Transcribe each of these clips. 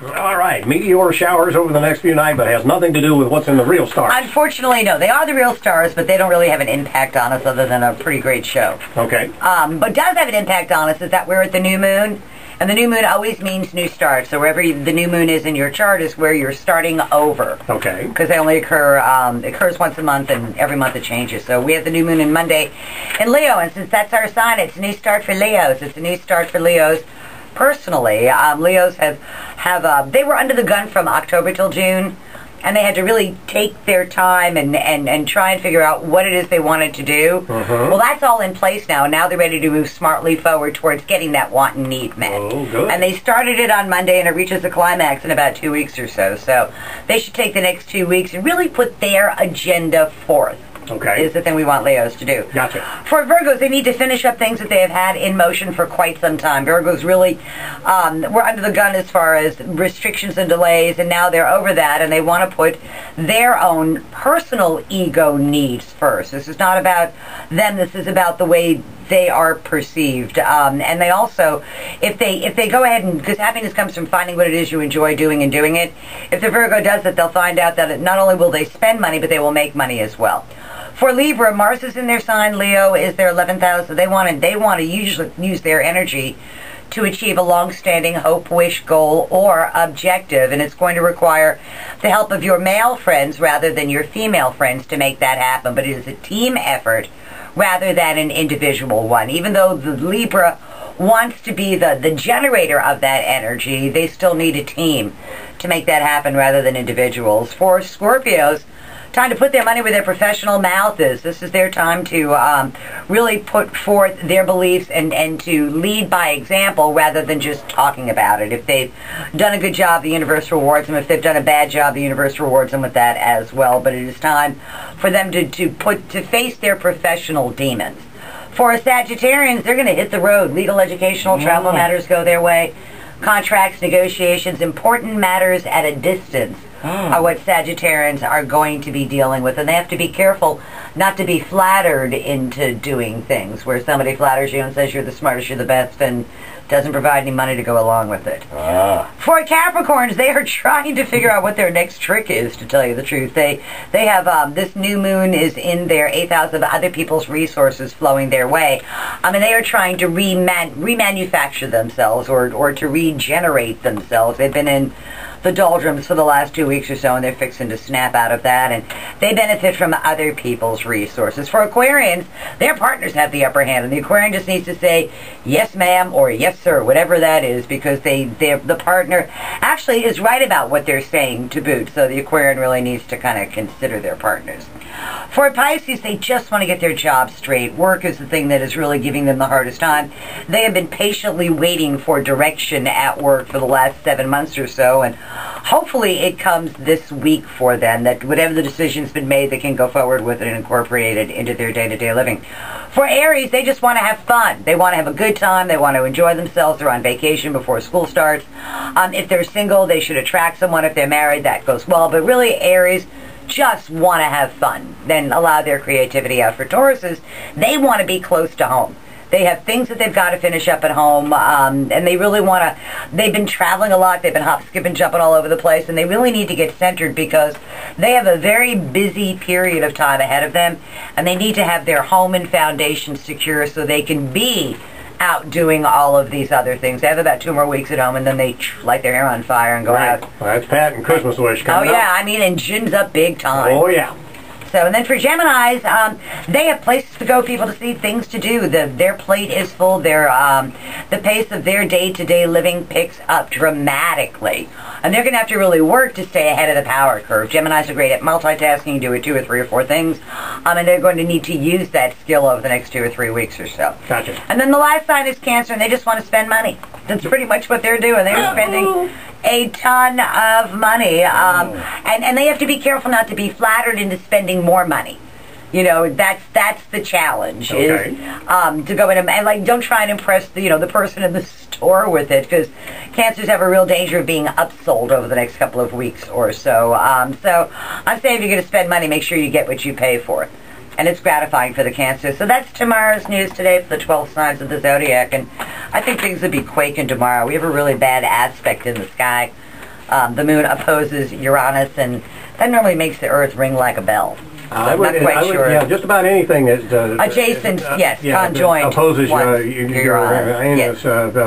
All right, meteor showers over the next few nights, but it has nothing to do with what's in the real stars. Unfortunately, no. They are the real stars, but they don't really have an impact on us other than a pretty great show. Okay. But does have an impact on us is that we're at the new moon, and the new moon always means new start. So wherever the new moon is in your chart is where you're starting over. Okay. Because they only occurs once a month, and every month it changes. So we have the new moon in Monday in Leo, and since that's our sign, it's a new start for Leos. It's a new start for Leos. Personally, Leos they were under the gun from October till June, and they had to really take their time and try and figure out what it is they wanted to do. Well, that's all in place now, and now they're ready to move smartly forward towards getting that want and need met. Oh, good. And they started it on Monday, and it reaches a climax in about 2 weeks or so. So they should take the next 2 weeks and really put their agenda forth. Okay. Is the thing we want Leos to do. Gotcha. For Virgos, they need to finish up things that they have had in motion for quite some time. Virgos really were under the gun as far as restrictions and delays, and now they're over that, and they want to put their own personal ego needs first. This is not about them. This is about the way they are perceived. And they also, if they go ahead and, because happiness comes from finding what it is you enjoy doing and doing it, if the Virgo does it, they'll find out that not only will they spend money, but they will make money as well. For Libra, Mars is in their sign. Leo is their 11th house. So they want to usually use their energy to achieve a long-standing hope, wish, goal, or objective. And it's going to require the help of your male friends rather than your female friends to make that happen. But it is a team effort rather than an individual one. Even though the Libra wants to be the generator of that energy, they still need a team to make that happen rather than individuals. For Scorpios, time to put their money where their professional mouth is. This is their time to really put forth their beliefs and to lead by example rather than just talking about it. If they've done a good job, the universe rewards them. If they've done a bad job, the universe rewards them with that as well. But it is time for them to face their professional demons. For Sagittarians, they're going to hit the road. Legal, educational, travel matters go their way. Contracts, negotiations, important matters at a distance are what Sagittarians are going to be dealing with. And they have to be careful not to be flattered into doing things where somebody flatters you and says you're the smartest, you're the best, and doesn't provide any money to go along with it. For Capricorns, they are trying to figure out what their next trick is, to tell you the truth. They have, this new moon is in their 8th house of other people's resources flowing their way. I mean, they are trying to remanufacture themselves or to regenerate themselves. They've been in the doldrums for the last 2 weeks or so, and they're fixing to snap out of that, and they benefit from other people's resources. For Aquarians, their partners have the upper hand, and the Aquarian just needs to say yes ma'am or yes sir, whatever that is, because the partner actually is right about what they're saying to boot, so the Aquarian really needs to kind of consider their partners. For Pisces, they just want to get their job straight. Work is the thing that is really giving them the hardest time. They have been patiently waiting for direction at work for the last 7 months or so, and hopefully it comes this week for them, that whatever the decision's been made, they can go forward with it and incorporate it into their day-to-day living. For Aries, they just want to have fun. They want to have a good time. They want to enjoy themselves. They're on vacation before school starts. If they're single, they should attract someone. If they're married, that goes well. But really, Aries just want to have fun, then allow their creativity out. For Tauruses, they want to be close to home. They have things that they've got to finish up at home, and they really want to, they've been traveling a lot, they've been hop, skipping, jumping all over the place, and they really need to get centered because they have a very busy period of time ahead of them, and they need to have their home and foundation secure so they can be out doing all of these other things. They have about 2 more weeks at home, and then they light their hair on fire and go out. Well, that's Pat and Christmas wish coming up. Oh yeah, I mean, and gin's up big time. Oh yeah. So, and then for Geminis, they have places to go, people to see, things to do. Their plate is full. The pace of their day-to-day living picks up dramatically. And they're going to have to really work to stay ahead of the power curve. Geminis are great at multitasking, do 2 or 3 or 4 things. And they're going to need to use that skill over the next 2 or 3 weeks or so. Gotcha. And then the last sign is Cancer, and they just want to spend money. That's pretty much what they're doing. They're spending a ton of money. And they have to be careful not to be flattered into spending more money. You know, that's the challenge. Okay. Is to go in and like, don't try and impress the person in the store with it, because Cancers have a real danger of being upsold over the next couple of weeks or so. So I'm saying if you're going to spend money, make sure you get what you pay for. And it's gratifying for the Cancer. So that's tomorrow's news today for the 12 signs of the zodiac. And I think things will be quaking tomorrow. We have a really bad aspect in the sky. the moon opposes Uranus, and that normally makes the Earth ring like a bell. I'm not quite sure. Yeah, just about anything that adjacent, yes, conjoined opposes Uranus,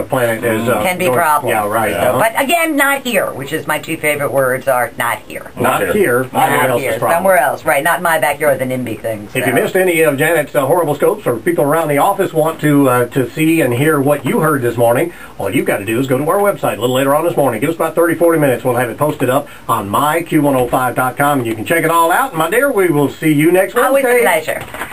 planet is can be a problem. Yeah, right. So, but again, not here, which is my two favorite words are not here. Not here. Not here. Somewhere else, right? Not in my backyard, the NIMBY thing. So. If you missed any of Janet's horrible scopes, or people around the office want to see and hear what you heard this morning, all you've got to do is go to our website a little later on this morning. Give us about 30-40 minutes. We'll have it posted up on myq105.com, and you can check it all out. And my dear, we will see you next Wednesday. Always a pleasure.